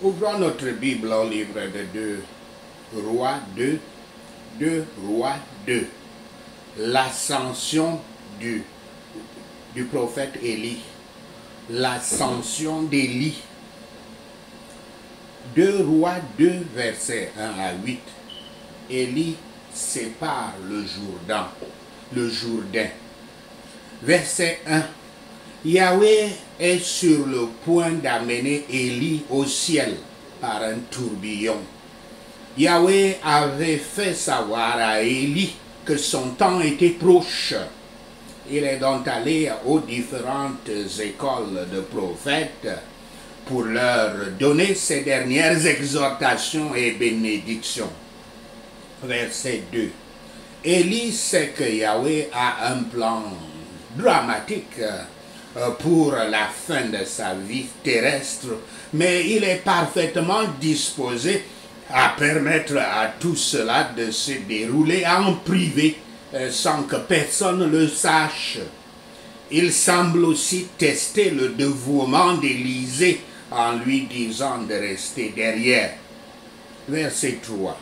Ouvrons notre Bible au livre de 2 Rois 2, 2 Rois 2. L'ascension du prophète Élie. L'ascension d'Élie. 2 Rois 2, versets 1 à 8. Élie sépare le Jourdain. Verset 1. Yahweh est sur le point d'amener Élie au ciel par un tourbillon. Yahweh avait fait savoir à Élie que son temps était proche. Il est donc allé aux différentes écoles de prophètes pour leur donner ces dernières exhortations et bénédictions. Verset 2. Élie sait que Yahweh a un plan dramatique pour la fin de sa vie terrestre, mais il est parfaitement disposé à permettre à tout cela de se dérouler en privé sans que personne le sache. Il semble aussi tester le dévouement d'Élisée en lui disant de rester derrière. Verset 3.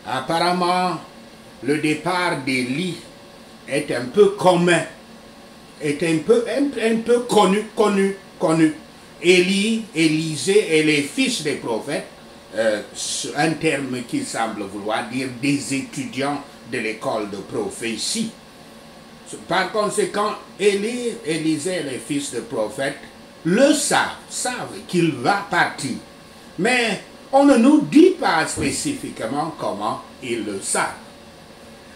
Apparemment, le départ d'Élie est un peu commun, est un peu connu. Élie, Élisée et les fils des prophètes, un terme qui semble vouloir dire des étudiants de l'école de prophétie. Par conséquent, Élie, Élisée et les fils de prophètes le savent qu'il va partir. Mais on ne nous dit pas spécifiquement comment ils le savent.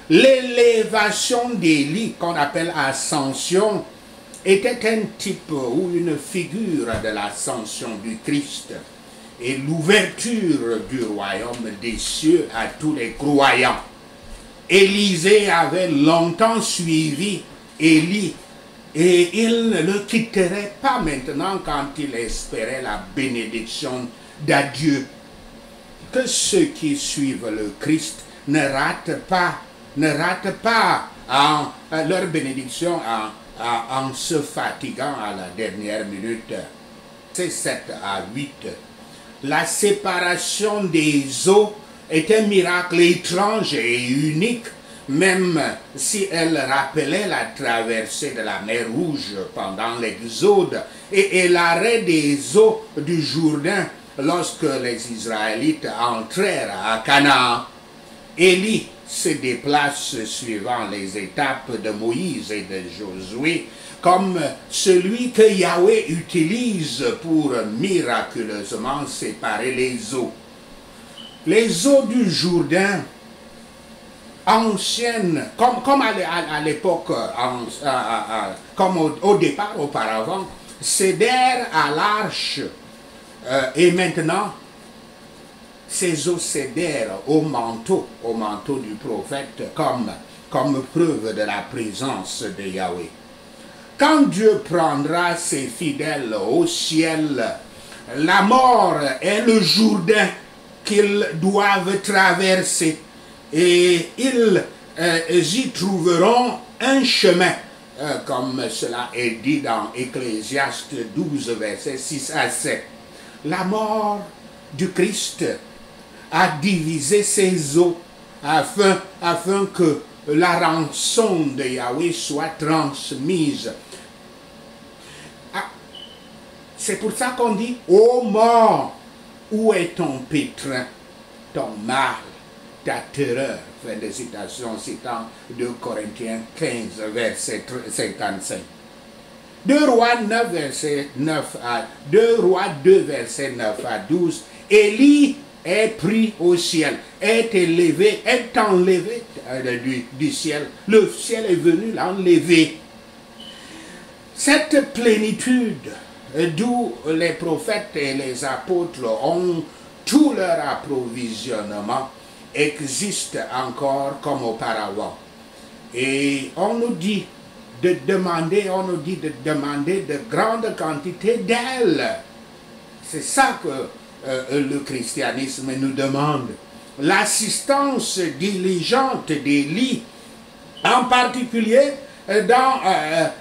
L'élévation d'Élie, qu'on appelle ascension, était un type ou une figure de l'ascension du Christ et l'ouverture du royaume des cieux à tous les croyants. Élisée avait longtemps suivi Élie et il ne le quitterait pas maintenant quand il espérait la bénédiction d'Adieu. Que ceux qui suivent le Christ ne ratent pas leur bénédiction en se fatiguant à la dernière minute. C'est 7 à 8. La séparation des eaux est un miracle étrange et unique, même si elle rappelait la traversée de la mer Rouge pendant l'Exode et l'arrêt des eaux du Jourdain lorsque les Israélites entrèrent à Canaan. Élie se déplace suivant les étapes de Moïse et de Josué comme celui que Yahweh utilise pour miraculeusement séparer les eaux. Les eaux du Jourdain, anciennes, comme à l'époque, comme au départ auparavant, cédèrent à l'arche et maintenant ces eaux cédèrent au manteau du prophète comme preuve de la présence de Yahweh. Quand Dieu prendra ses fidèles au ciel, la mort est le Jourdain qu'ils doivent traverser et ils y trouveront un chemin, comme cela est dit dans Ecclésiaste 12, versets 6 à 7. La mort du Christ a divisé ses eaux afin que la rançon de Yahweh soit transmise. C'est pour ça qu'on dit « Ô mort, où est ton pétrin, ton mal, ta terreur ?» Fin de citation, citant 2 Corinthiens 15, verset 55. 2 Rois 9, verset 9 à 2 Rois 2, verset 9 à 12. Élie est pris au ciel, est enlevé du ciel. Le ciel est venu l'enlever. Cette plénitude, d'où les prophètes et les apôtres ont tout leur approvisionnement, existe encore comme auparavant. Et on nous dit de demander de grandes quantités d'elle. C'est ça que le christianisme nous demande. L'assistance diligente d'Élie, en particulier dans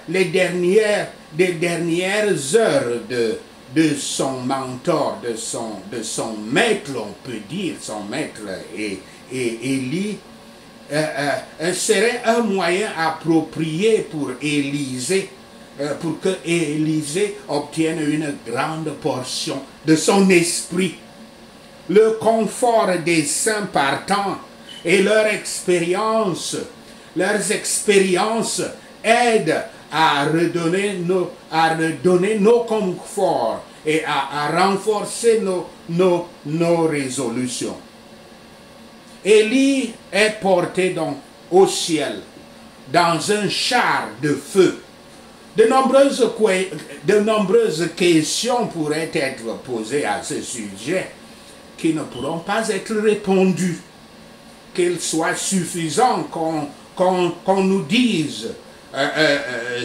les dernières heures de son mentor, de son maître, on peut dire, son maître et Élie, serait un moyen approprié pour Élisée, pour que Élisée obtienne une grande portion de son esprit. Le confort des saints partants et leurs expériences aident à redonner nos conforts et à renforcer nos résolutions. Élie est porté donc au ciel dans un char de feu. De nombreuses questions pourraient être posées à ce sujet qui ne pourront pas être répondues. Qu'il soit suffisant qu'on nous dise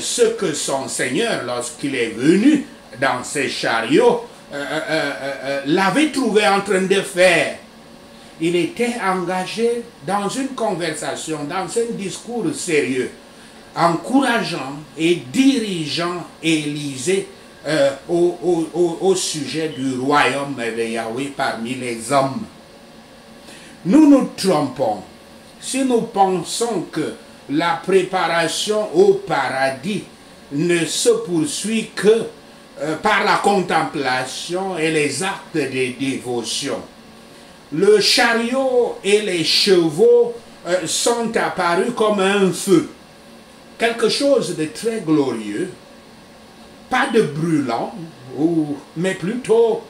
ce que son Seigneur, lorsqu'il est venu dans ses chariots, l'avait trouvé en train de faire. Il était engagé dans une conversation, dans un discours sérieux, encourageant et dirigeant Élisée au sujet du royaume de Yahweh parmi les hommes. Nous nous trompons si nous pensons que la préparation au paradis ne se poursuit que par la contemplation et les actes de dévotion. Le chariot et les chevaux sont apparus comme un feu, quelque chose de très glorieux, pas de brûlant, mais plutôt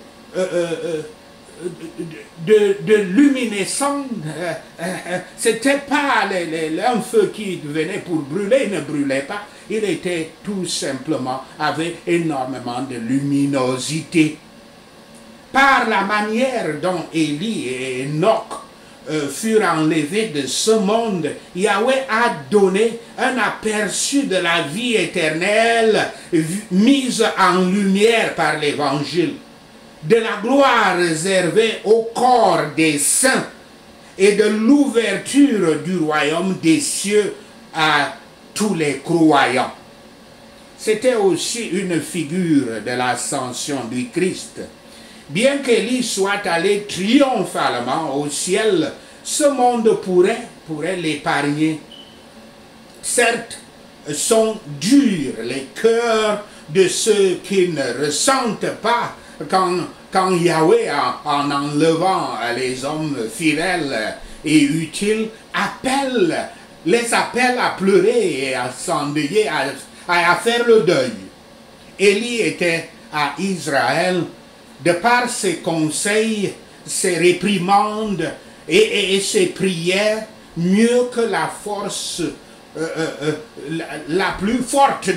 de luminescent. C'était pas un feu qui venait pour brûler, il ne brûlait pas, il était tout simplement, avait énormément de luminosité. Par la manière dont Élie et Enoch furent enlevés de ce monde, Yahweh a donné un aperçu de la vie éternelle mise en lumière par l'Évangile, de la gloire réservée au corps des saints et de l'ouverture du royaume des cieux à tous les croyants. C'était aussi une figure de l'ascension du Christ. Bien qu'Élie soit allé triomphalement au ciel, ce monde pourrait l'épargner. Certes, sont durs les cœurs de ceux qui ne ressentent pas quand Yahweh, en enlevant les hommes fidèles et utiles, les appelle à pleurer et à s'endeuiller, à faire le deuil. Élie était à Israël. De par ses conseils, ses réprimandes et ses prières, mieux que la force la plus forte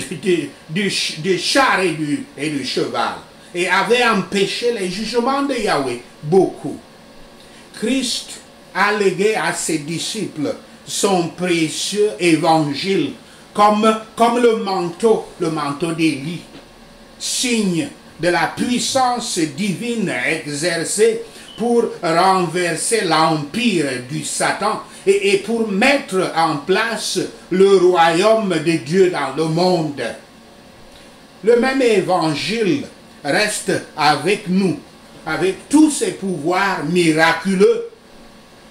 du char et du cheval, et avait empêché les jugements de Yahweh, beaucoup. Christ a légué à ses disciples son précieux évangile, comme le manteau d'Élie, signe de la puissance divine exercée pour renverser l'empire du Satan et pour mettre en place le royaume de Dieu dans le monde. Le même évangile reste avec nous, avec tous ses pouvoirs miraculeux,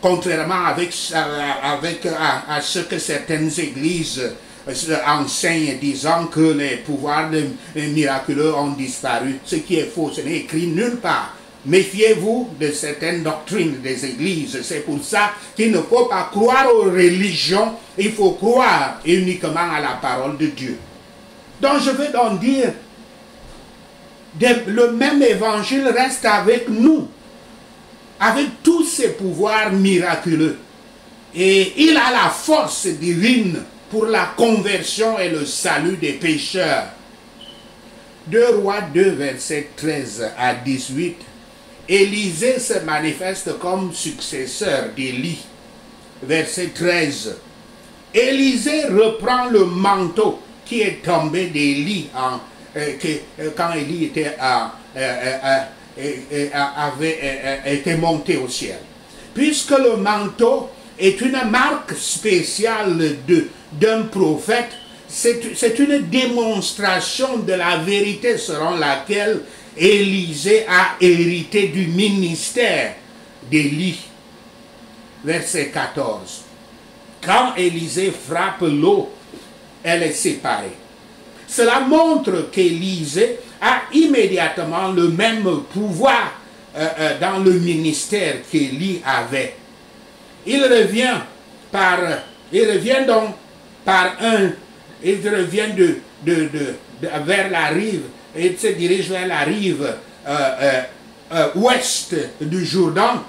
contrairement à ce que certaines églises enseigne disant que les pouvoirs miraculeux ont disparu. Ce qui est faux, ce n'est écrit nulle part. Méfiez-vous de certaines doctrines des églises. C'est pour ça qu'il ne faut pas croire aux religions, il faut croire uniquement à la parole de Dieu. Donc je veux donc dire, le même évangile reste avec nous, avec tous ses pouvoirs miraculeux. Et il a la force divine pour la conversion et le salut des pécheurs. 2 Rois 2, versets 13 à 18. Élisée se manifeste comme successeur d'Élie. Verset 13. Élisée reprend le manteau qui est tombé d'Élie quand Élie était monté au ciel. Puisque le manteau est une marque spéciale d'un prophète, c'est une démonstration de la vérité selon laquelle Élisée a hérité du ministère d'Élie. Verset 14. Quand Élisée frappe l'eau, elle est séparée. Cela montre qu'Élisée a immédiatement le même pouvoir dans le ministère qu'Élie avait. Il revient donc vers la rive, et il se dirige vers la rive ouest du Jourdain.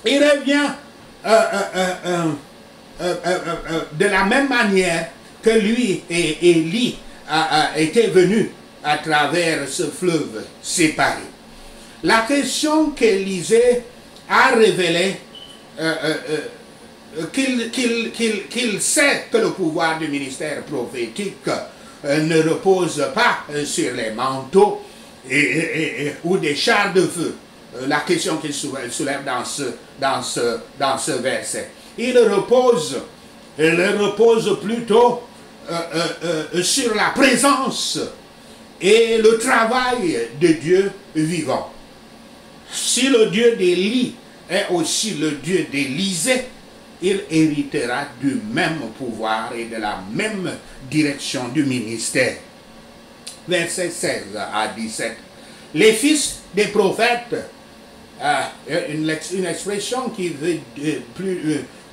Il revient de la même manière que lui et Élie étaient venus à travers ce fleuve séparé. La question qu'Élisée a révélée, qu'il sait que le pouvoir du ministère prophétique ne repose pas sur les manteaux ou des chars de feu. La question qu'il soulève dans ce verset. Il repose plutôt sur la présence et le travail de Dieu vivant. Si le Dieu d'Élie est aussi le Dieu d'Élisée, il héritera du même pouvoir et de la même direction du ministère. Verset 16 à 17. Les fils des prophètes, une expression qui veut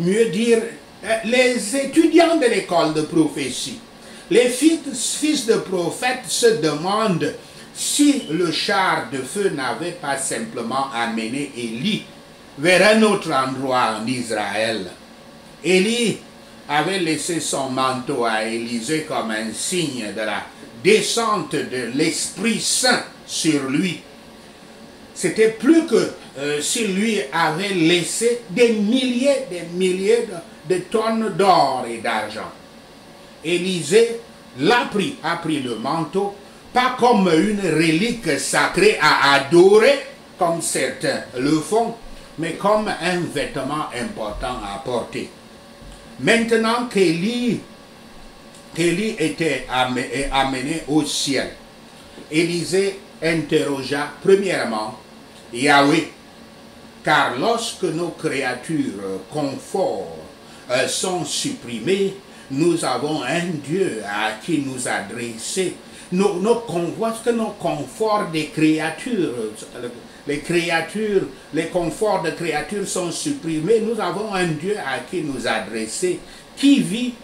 mieux dire les étudiants de l'école de prophétie. Les fils de prophètes se demandent si le char de feu n'avait pas simplement amené Élie vers un autre endroit en Israël. Élie avait laissé son manteau à Élisée comme un signe de la descente de l'Esprit Saint sur lui. C'était plus que s'il lui avait laissé des milliers de tonnes d'or et d'argent. Élisée a pris le manteau, pas comme une relique sacrée à adorer, comme certains le font, mais comme un vêtement important à porter. Maintenant qu'Élie était amené au ciel, Élisée interrogea premièrement Yahweh, car lorsque nos créatures confort sont supprimées, nous avons un Dieu à qui nous adresser. Lorsque nos conforts des créatures, les conforts des créatures sont supprimés, nous avons un Dieu à qui nous adresser, qui vit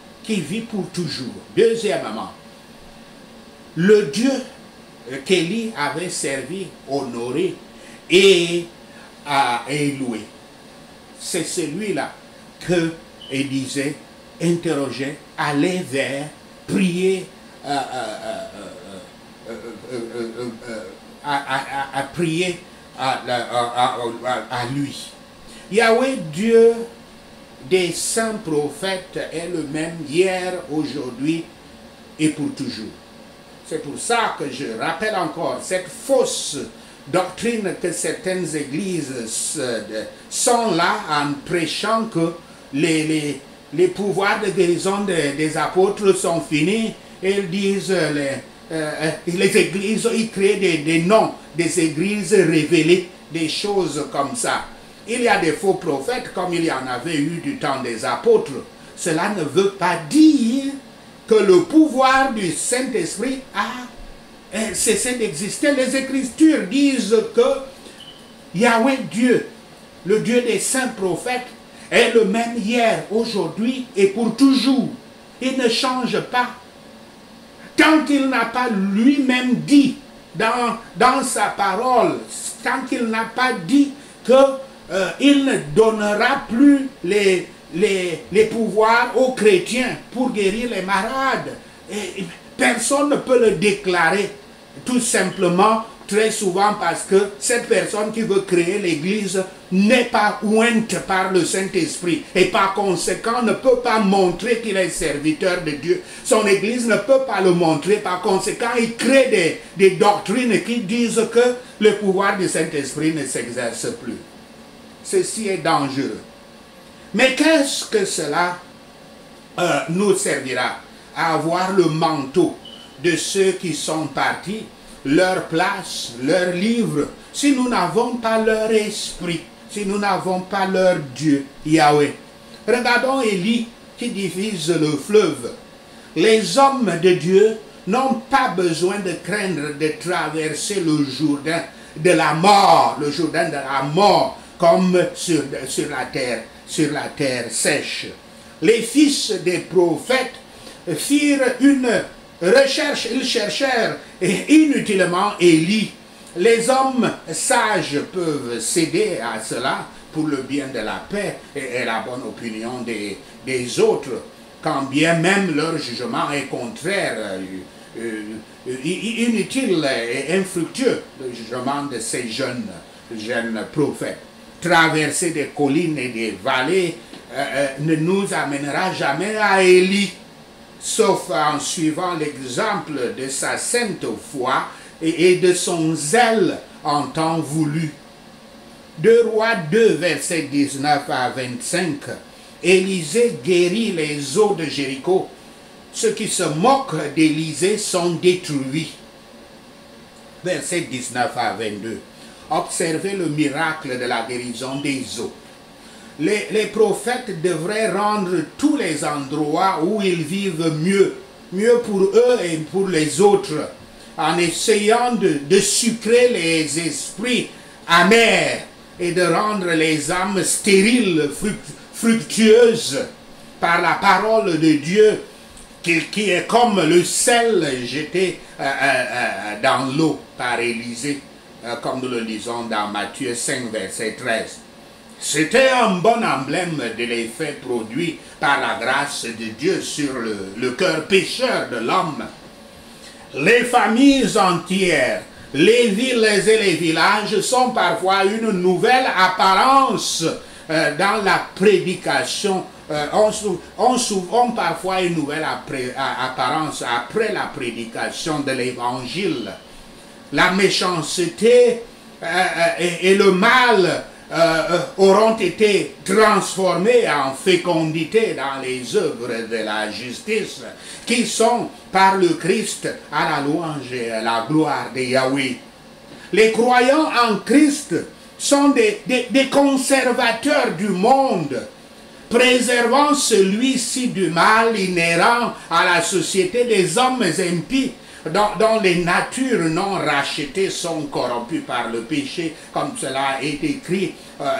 pour toujours. Deuxièmement, le Dieu qu'Élie avait servi, honoré et loué. C'est celui-là que Élisée interrogeait, allait vers, prier, à prier à lui. Yahweh, Dieu des saints prophètes, est le même hier, aujourd'hui et pour toujours. C'est pour ça que je rappelle encore cette fausse doctrine que certaines églises sont là en prêchant que les pouvoirs de guérison des apôtres sont finis. Et ils disent, les églises, ils créent des noms, des églises révélées, des choses comme ça. Il y a des faux prophètes comme il y en avait eu du temps des apôtres. Cela ne veut pas dire que le pouvoir du Saint-Esprit a cessé d'exister. Les Écritures disent que Yahweh Dieu, le Dieu des saints prophètes, est le même hier, aujourd'hui et pour toujours. Il ne change pas. Tant qu'il n'a pas lui-même dit dans sa parole, tant qu'il n'a pas dit qu'il ne donnera plus les pouvoirs aux chrétiens pour guérir les malades. Et personne ne peut le déclarer, tout simplement, très souvent parce que cette personne qui veut créer l'église n'est pas ointe par le Saint-Esprit et par conséquent ne peut pas montrer qu'il est serviteur de Dieu. Son église ne peut pas le montrer, par conséquent il crée des doctrines qui disent que le pouvoir du Saint-Esprit ne s'exerce plus. Ceci est dangereux. Mais qu'est-ce que cela nous servira? À avoir le manteau de ceux qui sont partis leur place, leur livre, si nous n'avons pas leur esprit, si nous n'avons pas leur Dieu, Yahweh. Regardons Élie qui divise le fleuve. Les hommes de Dieu n'ont pas besoin de craindre de traverser le Jourdain de la mort, le Jourdain de la mort, comme sur la terre sèche. Les fils des prophètes firent une recherche, ils cherchèrent inutilement Élie. Les hommes sages peuvent céder à cela pour le bien de la paix et la bonne opinion des autres, quand bien même leur jugement est contraire, inutile et infructueux, le jugement de ces jeunes prophètes. Traverser des collines et des vallées ne nous amènera jamais à Élie, sauf en suivant l'exemple de sa sainte foi et de son zèle en temps voulu. 2 Rois 2, versets 19 à 25. Élisée guérit les eaux de Jéricho. Ceux qui se moquent d'Élisée sont détruits. Versets 19 à 22. Observez le miracle de la guérison des eaux. Les prophètes devraient rendre tous les endroits où ils vivent mieux pour eux et pour les autres, en essayant de sucrer les esprits amers et de rendre les âmes stériles, fructueuses par la parole de Dieu, qui est comme le sel jeté dans l'eau par Élisée, comme nous le lisons dans Matthieu 5, verset 13. C'était un bon emblème de l'effet produit par la grâce de Dieu sur le cœur pécheur de l'homme. Les familles entières, les villes et les villages sont parfois une nouvelle apparence dans la prédication. On souvent parfois une nouvelle apparence après la prédication de l'évangile. La méchanceté et le mal auront été transformés en fécondité dans les œuvres de la justice, qui sont par le Christ à la louange et à la gloire de Yahweh. Les croyants en Christ sont des conservateurs du monde, préservant celui-ci du mal inhérent à la société des hommes impies, dont les natures non rachetées sont corrompues par le péché, comme cela est écrit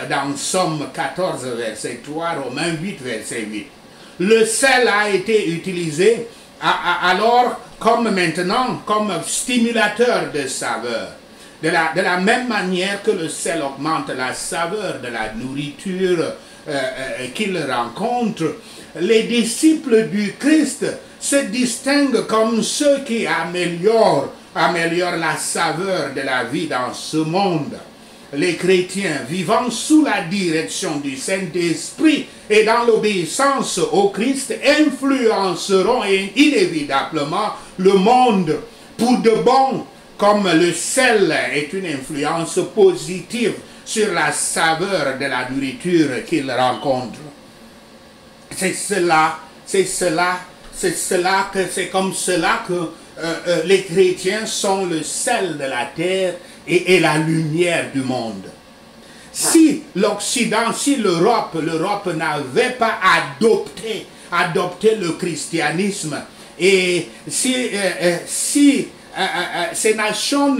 dans Somme 14, verset 3, Romains 8, verset 8. Le sel a été utilisé alors comme maintenant, comme stimulateur de saveur. De la même manière que le sel augmente la saveur de la nourriture qu'il rencontre, les disciples du Christ se distinguent comme ceux qui améliorent la saveur de la vie dans ce monde. Les chrétiens vivant sous la direction du Saint-Esprit et dans l'obéissance au Christ influenceront inévitablement le monde pour de bon, comme le sel est une influence positive sur la saveur de la nourriture qu'il rencontre. C'est comme cela que les chrétiens sont le sel de la terre et la lumière du monde. Si l'Occident, si l'Europe n'avait pas adopté le christianisme, et si ces nations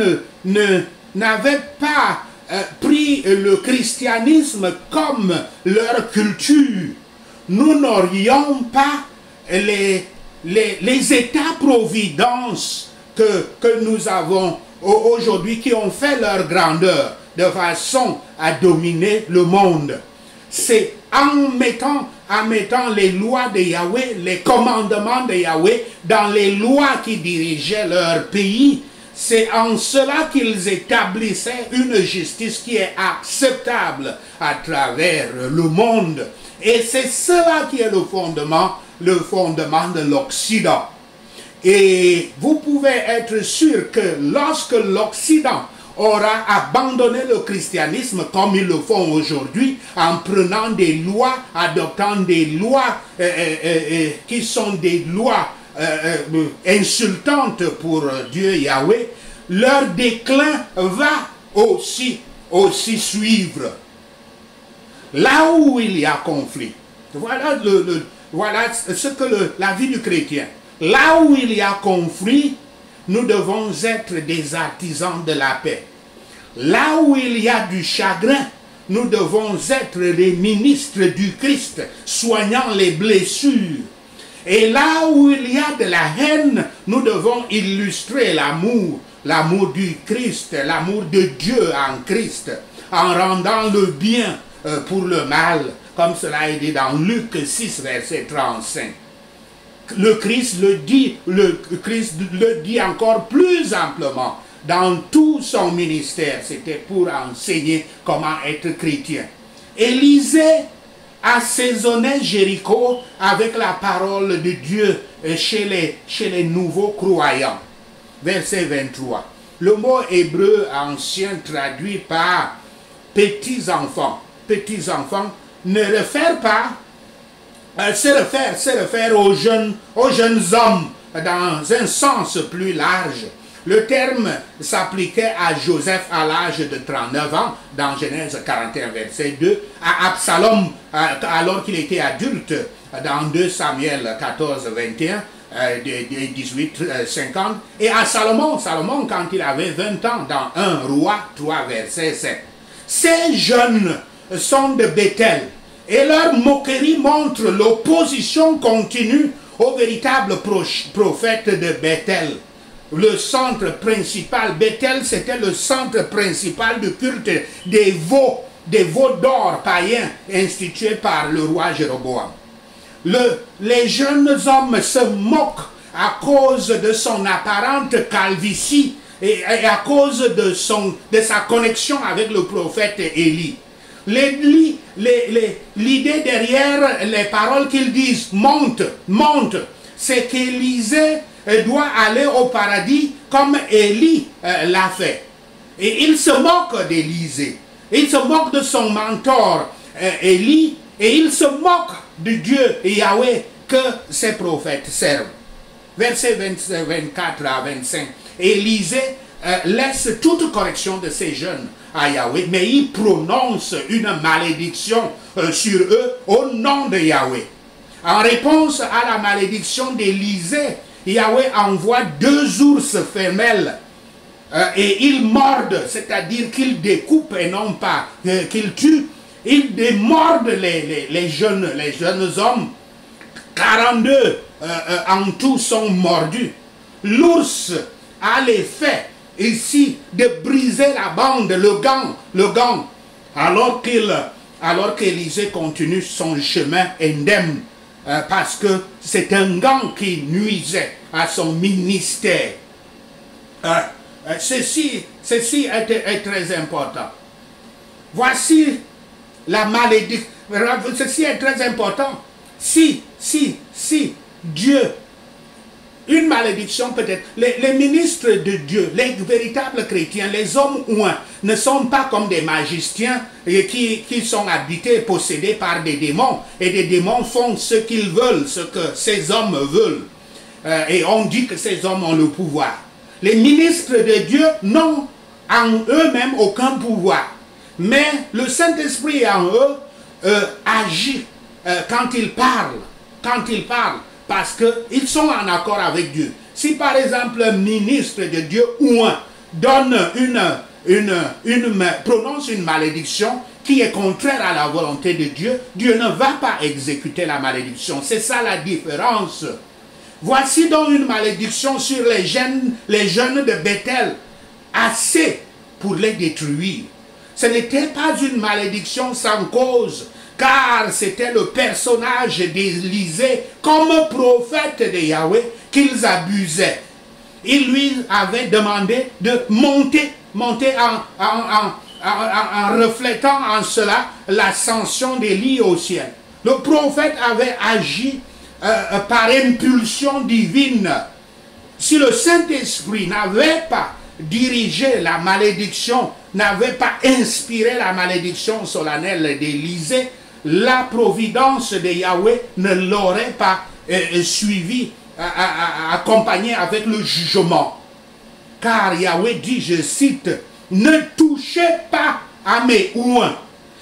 n'avaient pas pris le christianisme comme leur culture, nous n'aurions pas les États-providence que nous avons aujourd'hui, qui ont fait leur grandeur de façon à dominer le monde. C'est en mettant les lois de Yahweh, les commandements de Yahweh dans les lois qui dirigeaient leur pays. C'est en cela qu'ils établissaient une justice qui est acceptable à travers le monde. Et c'est cela qui est le fondement de l'Occident. Et vous pouvez être sûr que lorsque l'Occident aura abandonné le christianisme comme ils le font aujourd'hui, en prenant des lois, adoptant des lois qui sont des lois insultantes pour Dieu Yahweh, leur déclin va aussi suivre. Là où il y a conflit, voilà, voilà ce que la vie du chrétien. Là où il y a conflit, nous devons être des artisans de la paix. Là où il y a du chagrin, nous devons être les ministres du Christ, soignant les blessures. Et là où il y a de la haine, nous devons illustrer l'amour, l'amour du Christ, l'amour de Dieu en Christ, en rendant le bien pour le mal, comme cela est dit dans Luc 6, verset 35. Le Christ le dit encore plus amplement dans tout son ministère. C'était pour enseigner comment être chrétien. Élisée assaisonnait Jéricho avec la parole de Dieu chez les nouveaux croyants. Verset 23. Le mot hébreu ancien traduit par petits enfants. Petits enfants ne réfère pas, se réfère aux jeunes hommes dans un sens plus large. Le terme s'appliquait à Joseph à l'âge de 39 ans, dans Genèse 41, verset 2, à Absalom alors qu'il était adulte, dans 2 Samuel 14, 21, 18, 50, et à Salomon quand il avait 20 ans, dans 1 Roi 3, verset 7. Ces jeunes sont de Bethel, et leur moquerie montre l'opposition continue au véritable prophète de Bethel. Le centre principal, Bethel, c'était le centre principal du culte des veaux d'or païens institués par le roi Jéroboam. Les jeunes hommes se moquent à cause de son apparente calvitie et à cause de sa connexion avec le prophète Élie. L'idée derrière les paroles qu'ils disent, monte, c'est qu'Élisée doit aller au paradis comme Élie l'a fait. Et il se moque d'Élisée. Il se moque de son mentor Élie. Et il se moque de Dieu Yahweh que ses prophètes servent. Versets 24 à 25. Élisée laisse toute correction de ces jeunes à Yahweh, mais il prononce une malédiction sur eux au nom de Yahweh. En réponse à la malédiction d'Élisée, Yahweh envoie 2 ours femelles et ils mordent, c'est-à-dire qu'ils découpent et non pas qu'ils tuent. Ils démordent les jeunes hommes. 42 en tout sont mordus. L'ours a l'effet ici de briser la bande, le gant, alors qu'Élisée continue son chemin indemne. Parce que c'est un gant qui nuisait à son ministère. Ceci est très important. Voici la malédiction. Ceci est très important. Si Dieu, une malédiction peut-être, les ministres de Dieu, les véritables chrétiens, les hommes ouins, ne sont pas comme des magiciens qui sont habités et possédés par des démons. Et des démons font ce qu'ils veulent, ce que ces hommes veulent. Et on dit que ces hommes ont le pouvoir. Les ministres de Dieu n'ont en eux-mêmes aucun pouvoir. Mais le Saint-Esprit en eux agit quand ils parlent. Parce qu'ils sont en accord avec Dieu. Si par exemple un ministre de Dieu ou un donne prononce une malédiction qui est contraire à la volonté de Dieu, Dieu ne va pas exécuter la malédiction. C'est ça la différence. Voici donc une malédiction sur les jeunes de Bethel, assez pour les détruire. Ce n'était pas une malédiction sans cause, car c'était le personnage d'Élisée comme prophète de Yahweh qu'ils abusaient. Il lui avait demandé de monter en reflétant en cela l'ascension d'Élie au ciel. Le prophète avait agi par impulsion divine. Si le Saint-Esprit n'avait pas dirigé la malédiction, n'avait pas inspiré la malédiction solennelle d'Élisée, la providence de Yahweh ne l'aurait pas suivi, accompagné avec le jugement. Car Yahweh dit, je cite, ne touchez pas à mes ouins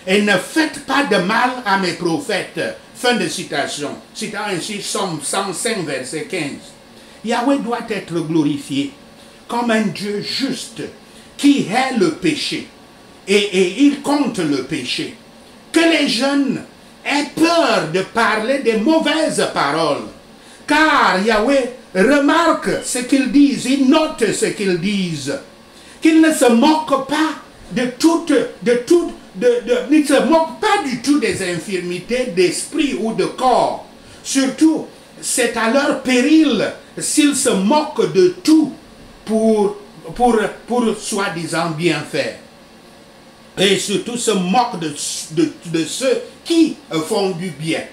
et ne faites pas de mal à mes prophètes. Fin de citation. Citant ainsi Somme 105, verset 15. Yahweh doit être glorifié comme un Dieu juste qui hait le péché. Et il compte le péché. Que les jeunes aient peur de parler des mauvaises paroles. Car Yahweh remarque ce qu'ils disent, il note ce qu'ils disent. Qu'ils ne se moquent pas ne se moquent pas du tout des infirmités d'esprit ou de corps. Surtout, c'est à leur péril s'ils se moquent de tout pour soi-disant bien faire. Et surtout se moquent de ceux qui font du bien.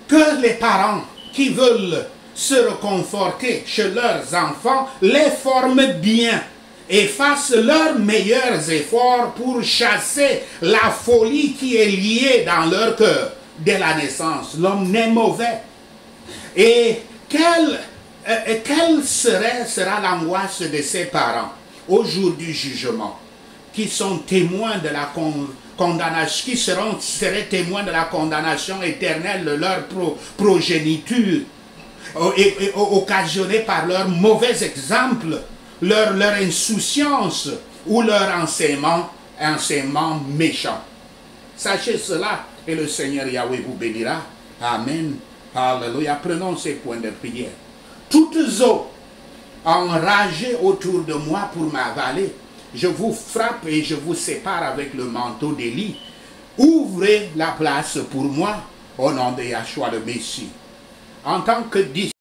Que les parents qui veulent se réconforter chez leurs enfants les forment bien et fassent leurs meilleurs efforts pour chasser la folie qui est liée dans leur cœur dès la naissance. L'homme n'est mauvais. Et quelle sera l'angoisse de ses parents au jour du jugement, qui sont témoins de la condamnation, qui seraient témoins de la condamnation éternelle de leur progéniture, et occasionnée par leur mauvais exemple, leur insouciance ou leur enseignement méchant. Sachez cela et le Seigneur Yahweh vous bénira. Amen. Alléluia. Prenons ces points de prière. Toutes eaux enragées autour de moi pour m'avaler, je vous frappe et je vous sépare avec le manteau d'Élie. Ouvrez la place pour moi au nom de Yahshua le Messie. En tant que disciple,